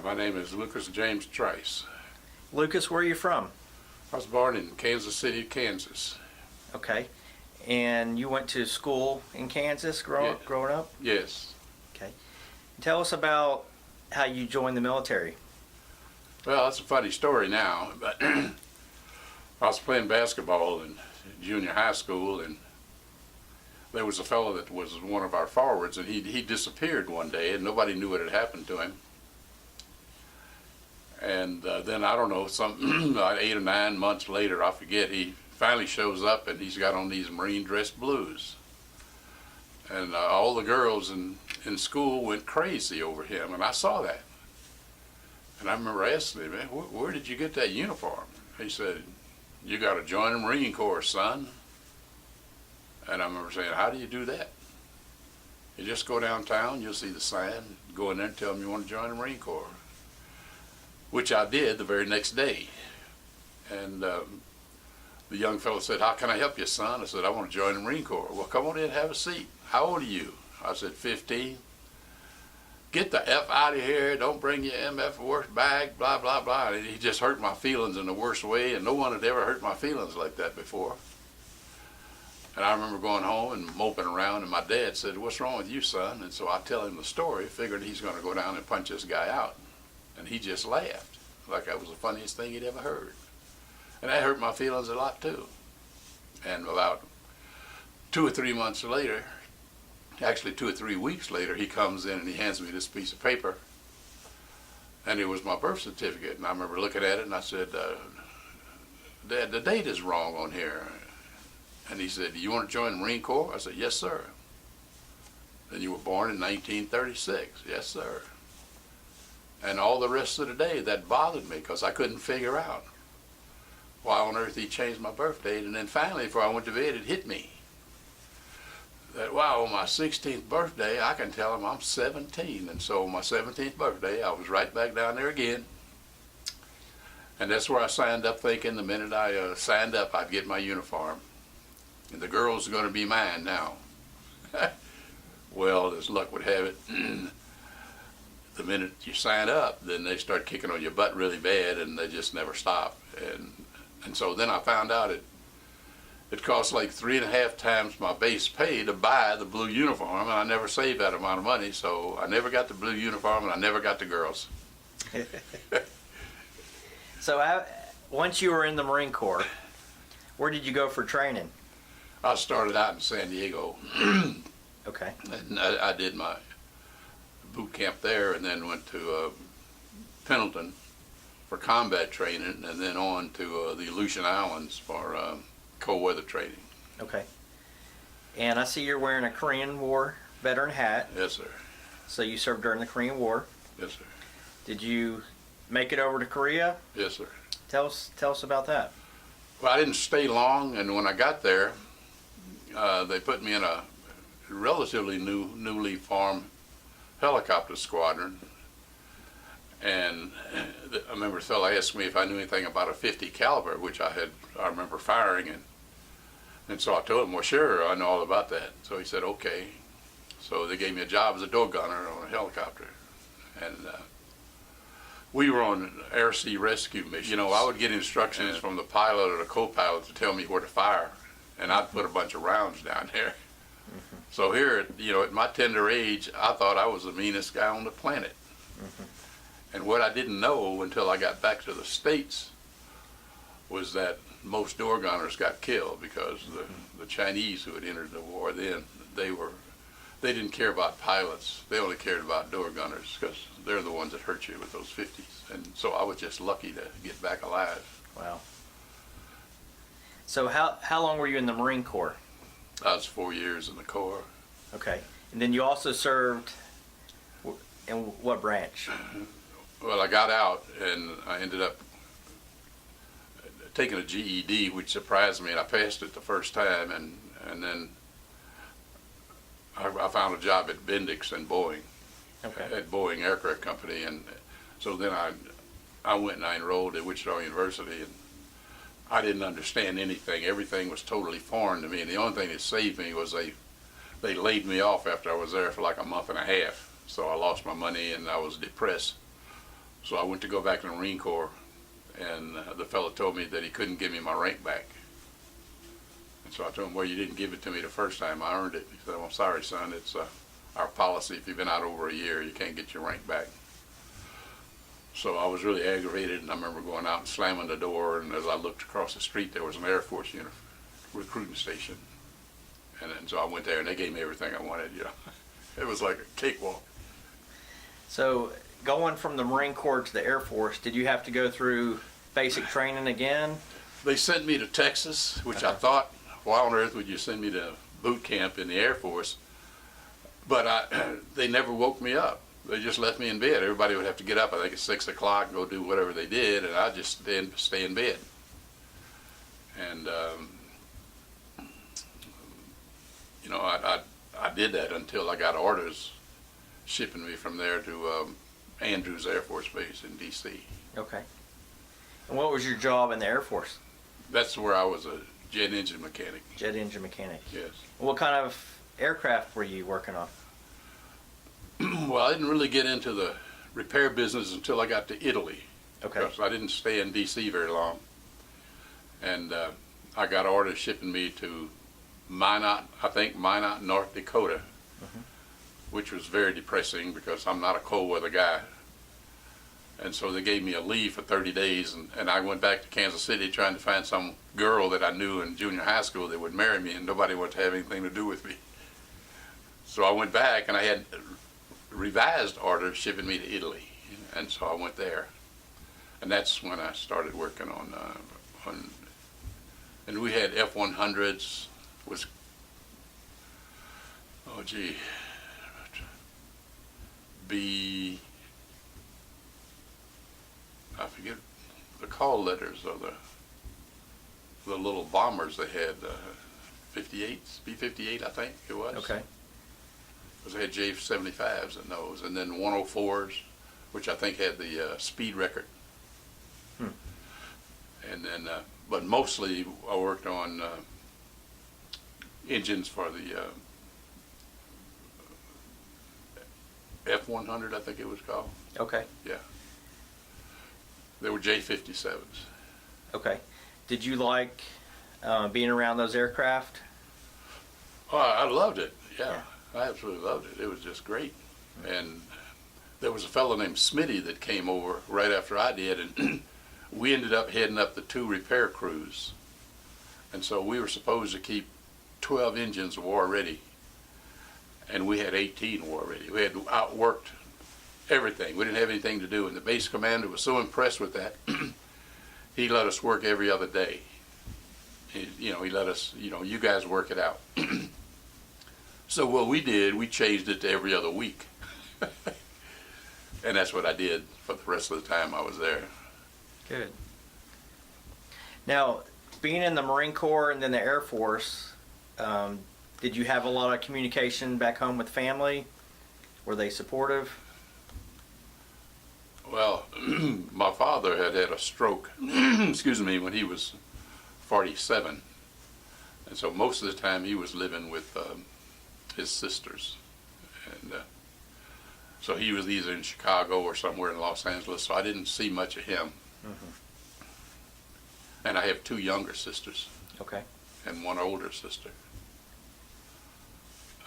My name is Lucas James Trice. Lucas, where are you from? I was born in Kansas City, Kansas. Okay. And you went to school in Kansas growing up? Yes. Okay. Tell us about how you joined the military. Well, that's a funny story now, but I was playing basketball in junior high school, and there was a fellow that was one of our forwards, and he disappeared one day, and nobody knew what had happened to him. And then, I don't know, some 8 or 9 months later, I forget, he finally shows up, and he's got on these Marine dress blues. And all the girls in school went crazy over him, and I saw that. And I remember asking him, man, where did you get that uniform? He said, you got to join the Marine Corps, son. And I remember saying, how do you do that? You just go downtown, you'll see the sign, go in there and tell them you want to join the Marine Corps. Which I did the very next day. And the young fellow said, how can I help you, son? I said, I want to join the Marine Corps. Well, come on in, have a seat. How old are you? I said, 15. Get the F out of here, don't bring your MF work back, blah, blah, blah. And he just hurt my feelings in the worst way, and no one had ever hurt my feelings like that before. And I remember going home and moping around, and my dad said, what's wrong with you, son? And so I tell him the story, figuring he's going to go down and punch this guy out. And he just laughed, like that was the funniest thing he'd ever heard. And that hurt my feelings a lot, too. And about 2 or 3 months later, actually 2 or 3 weeks later, he comes in and he hands me this piece of paper. And it was my birth certificate. And I remember looking at it and I said, Dad, the date is wrong on here. And he said, do you want to join the Marine Corps? I said, yes, sir. And you were born in 1936. Yes, sir. And all the rest of the day, that bothered me because I couldn't figure out why on earth he changed my birth date. And then finally, before I went to bed, it hit me that, wow, on my 16th birthday, I can tell him I'm 17. And so on my 17th birthday, I was right back down there again. And that's where I signed up, thinking the minute I signed up, I'd get my uniform. And the girls are going to be mine now. Well, as luck would have it, the minute you sign up, then they start kicking on your butt really bad, and they just never stop. And so then I found out it cost like 3.5 times my base pay to buy the blue uniform, and I never saved that amount of money, so I never got the blue uniform, and I never got the girls. So once you were in the Marine Corps, where did you go for training? I started out in San Diego. Okay. And I did my boot camp there, and then went to Pendleton for combat training, and then on to the Aleutian Islands for cold weather training. Okay. And I see you're wearing a Korean War veteran hat. Yes, sir. So you served during the Korean War. Yes, sir. Did you make it over to Korea? Yes, sir. Tell us about that. Well, I didn't stay long, and when I got there, they put me in a relatively newly formed helicopter squadron. And I remember a fellow asked me if I knew anything about a .50 caliber, which I remember firing, and so I told him, well, sure, I know all about that. So he said, okay. So they gave me a job as a door gunner on a helicopter, and we were on an air-sea rescue mission. You know, I would get instructions from the pilot or the co-pilot to tell me where to fire, and I'd put a bunch of rounds down there. Mm-hmm. So here, you know, at my tender age, I thought I was the meanest guy on the planet. Mm-hmm. And what I didn't know until I got back to the States was that most door gunners got killed because the Chinese who had entered the war then, they didn't care about pilots. They only cared about door gunners because they're the ones that hurt you with those 50s. And so I was just lucky to get back alive. Wow. So how long were you in the Marine Corps? I was 4 years in the Corps. Okay. And then you also served in what branch? Well, I got out and I ended up taking a GED, which surprised me, and I passed it the first time, and then I found a job at Bendix and Boeing, okay, at Boeing Aircraft Company, and so then I went and I enrolled at Wichita University, and I didn't understand anything. Everything was totally foreign to me, and the only thing that saved me was they laid me off after I was there for like a month and a half, so I lost my money and I was depressed. So I went to go back to the Marine Corps, and the fellow told me that he couldn't give me my rank back. And so I told him, well, you didn't give it to me the first time. I earned it. He said, well, I'm sorry, son. It's our policy. If you've been out over a year, you can't get your rank back. So I was really aggravated, and I remember going out and slamming the door, and as I looked across the street, there was an Air Force recruiting station. And so I went there, and they gave me everything I wanted, you know. It was like a cakewalk. So going from the Marine Corps to the Air Force, did you have to go through basic training again? They sent me to Texas, which I thought, why on earth would you send me to boot camp in the Air Force? But they never woke me up. They just left me in bed. Everybody would have to get up, I think at 6 o'clock, go do whatever they did, and I'd just stay in bed. And, you know, I did that until I got orders shipping me from there to Andrews Air Force Base in D.C. Okay. And what was your job in the Air Force? That's where I was a jet engine mechanic. Jet engine mechanic. Yes. What kind of aircraft were you working on? Well, I didn't really get into the repair business until I got to Italy. Okay. Because I didn't stay in D.C. very long. And I got orders shipping me to Minot, North Dakota, which was very depressing because I'm not a cold weather guy. And so they gave me a leave for 30 days, and I went back to Kansas City trying to find some girl that I knew in junior high school that would marry me, and nobody wanted to have anything to do with me. So I went back, and I had revised orders shipping me to Italy, and so I went there. And that's when I started working on and we had F-100s, was, oh gee, I forget the call letters of the little bombers they had, 58s, B-58 I think it was. Okay. Because they had J-75s in those, and then 104s, which I think had the speed record. And then, but mostly I worked on engines for the F-100, I think it was called. Okay. Yeah. They were J-57s. Okay. Did you like being around those aircraft? Oh, I loved it. Yeah, I absolutely loved it. It was just great. And there was a fellow named Smitty that came over right after I did, and we ended up heading up the 2 repair crews. And so we were supposed to keep 12 engines war ready, and we had 18 war ready. We had outworked everything. We didn't have anything to do, and the base commander was so impressed with that, he let us work every other day. He let us, you guys work it out. So what we did, we changed it to every other week. And that's what I did for the rest of the time I was there. Good. Now, being in the Marine Corps and then the Air Force, did you have a lot of communication back home with family? Were they supportive? Well, my father had a stroke, excuse me, when he was 47. And so most of the time he was living with his sisters. And so he was either in Chicago or somewhere in Los Angeles, so I didn't see much of him. And I have 2 younger sisters. Okay. And 1 older sister.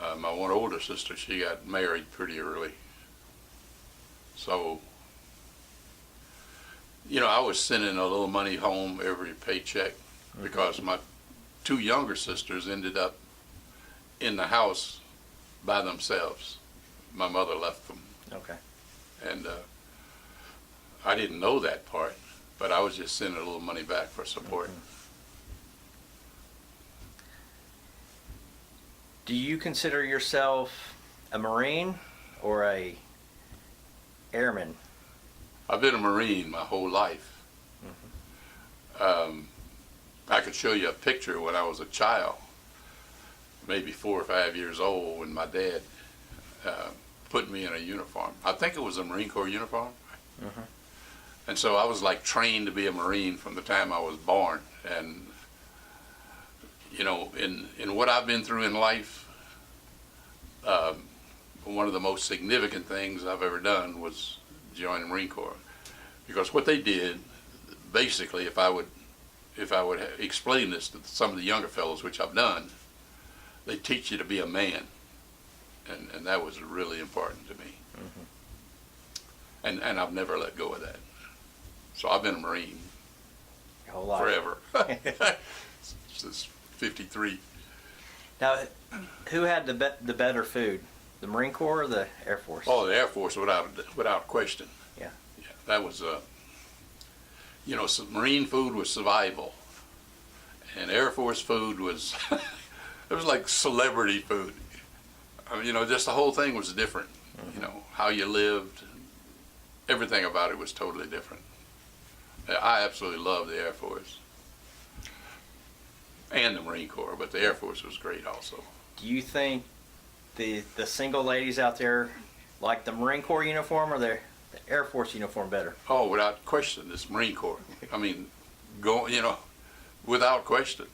My 1 older sister, she got married pretty early. So, I was sending a little money home every paycheck because my 2 younger sisters ended up in the house by themselves. My mother left them. Okay. And I didn't know that part, but I was just sending a little money back for support. Do you consider yourself a Marine or a airman? I've been a Marine my whole life. I could show you a picture when I was a child, maybe 4 or 5 years old, when my dad put me in a uniform. I think it was a Marine Corps uniform. And so I was like trained to be a Marine from the time I was born. And in what I've been through in life, one of the most significant things I've ever done was join the Marine Corps. Because what they did, basically, if I would explain this to some of the younger fellows, which I've done, they teach you to be a man, and that was really important to me. And I've never let go of that. So I've been a Marine Your whole life. forever, since '53. Now, who had the better food, the Marine Corps or the Air Force? Oh, the Air Force, without question. Yeah. Yeah, that was Marine food was survival, and Air Force food was it was like celebrity food. I mean, just the whole thing was different. How you lived, everything about it was totally different. I absolutely loved the Air Force and the Marine Corps, but the Air Force was great also. Do you think the single ladies out there like the Marine Corps uniform or the Air Force uniform better? Oh, without question, this Marine Corps. I mean, without question.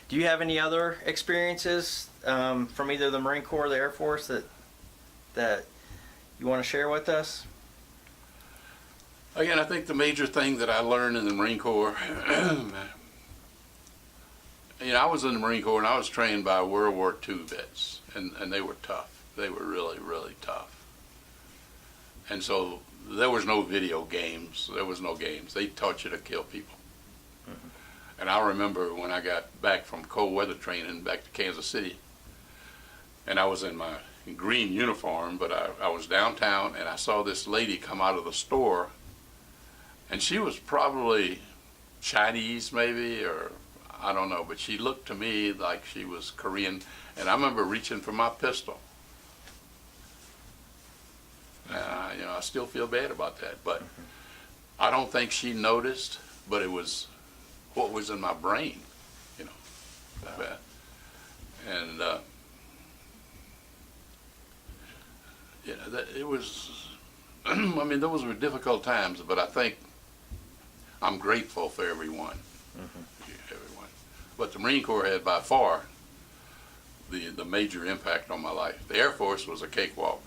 Do you have any other experiences from either the Marine Corps or the Air Force that you want to share with us? Again, I think the major thing that I learned in the Marine Corps, I was in the Marine Corps and I was trained by World War II vets, and they were tough. They were really, really tough. And so there was no video games. There was no games. They taught you to kill people. And I remember when I got back from cold weather training back to Kansas City, and I was in my green uniform, but I was downtown and I saw this lady come out of the store, and she was probably Chinese maybe, or I don't know, but she looked to me like she was Korean, and I remember reaching for my pistol. I still feel bad about that, but I don't think she noticed, but it was what was in my brain, that. And it was, I mean, those were difficult times, but I think I'm grateful for everyone. Everyone. But the Marine Corps had by far the major impact on my life. The Air Force was a cakewalk.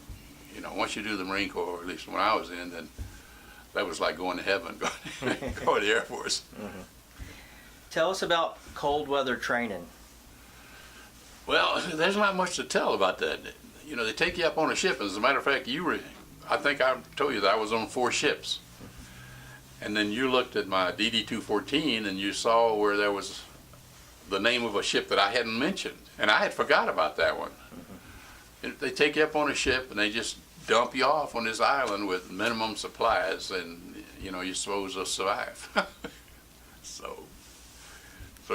Once you do the Marine Corps, at least when I was in, then that was like going to heaven, going to the Air Force. Tell us about cold weather training. Well, there's not much to tell about that. They take you up on a ship. As a matter of fact, I think I told you that I was on 4 ships. And then you looked at my DD-214 and you saw where there was the name of a ship that I hadn't mentioned. And I had forgot about that one. They take you up on a ship and they just dump you off on this island with minimum supplies, and you're supposed to survive. So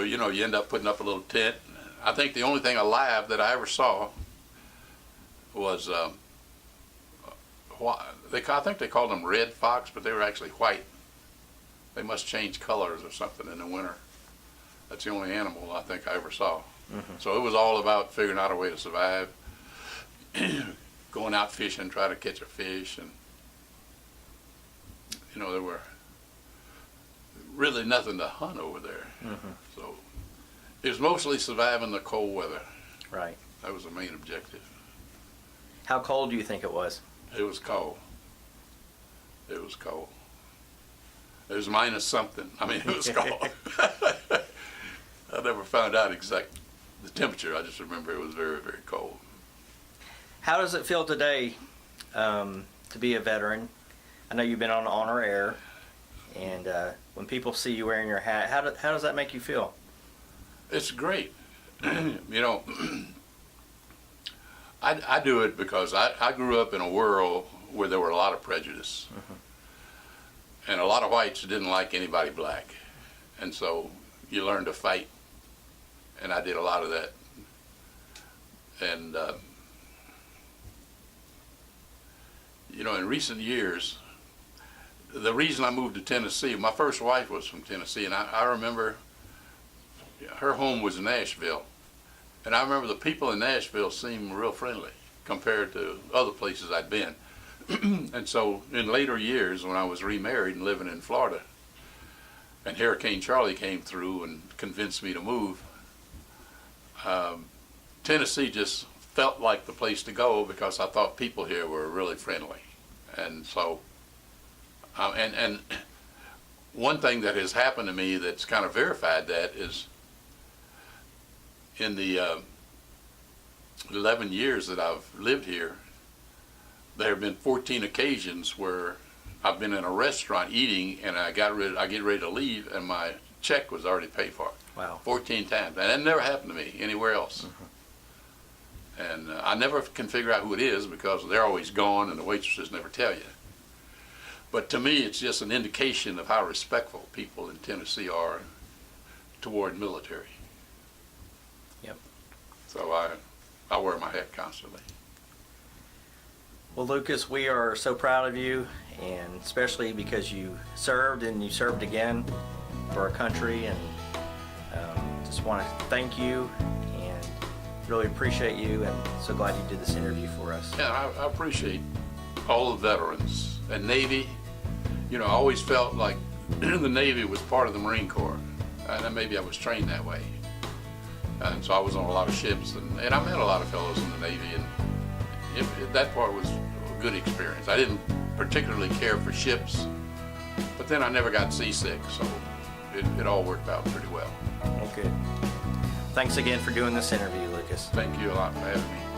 you end up putting up a little tent. I think the only thing alive that I ever saw was I think they called them red fox, but they were actually white. They must change colors or something in the winter. That's the only animal I think I ever saw. So it was all about figuring out a way to survive. Going out fishing, trying to catch a fish, and there were really nothing to hunt over there. So it was mostly surviving the cold weather. Right. That was the main objective. How cold do you think it was? It was cold. It was cold. It was minus something. I mean, it was cold. I never found out the temperature. I just remember it was very, very cold. How does it feel today to be a veteran? I know you've been on Honor Air, and when people see you wearing your hat, how does that make you feel? It's great. I do it because I grew up in a world where there were a lot of prejudice. And a lot of whites didn't like anybody black. And so you learn to fight. And I did a lot of that. And in recent years, the reason I moved to Tennessee, my first wife was from Tennessee, and I remember her home was in Nashville. And I remember the people in Nashville seemed real friendly compared to other places I'd been. And so in later years, when I was remarried and living in Florida, and Hurricane Charlie came through and convinced me to move, Tennessee just felt like the place to go because I thought people here were really friendly. And so And one thing that has happened to me that's kind of verified that is in the 11 years that I've lived here, there have been 14 occasions where I've been in a restaurant eating and I get ready to leave and my check was already paid for. Wow. 14 times. And that never happened to me anywhere else. And I never can figure out who it is because they're always gone and the waitresses never tell you. But to me, it's just an indication of how respectful people in Tennessee are toward military. Yep. So I wear my hat constantly. Well, Lucas, we are so proud of you, and especially because you served and you served again for our country, and just want to thank you and really appreciate you, and so glad you did this interview for us. Yeah, I appreciate all the veterans. And Navy, you know, I always felt like the Navy was part of the Marine Corps. And maybe I was trained that way. And so I was on a lot of ships, and I met a lot of fellows in the Navy, and that part was a good experience. I didn't particularly care for ships, but then I never got seasick, so it all worked out pretty well. Well, good. Thanks again for doing this interview, Lucas. Thank you a lot for having me.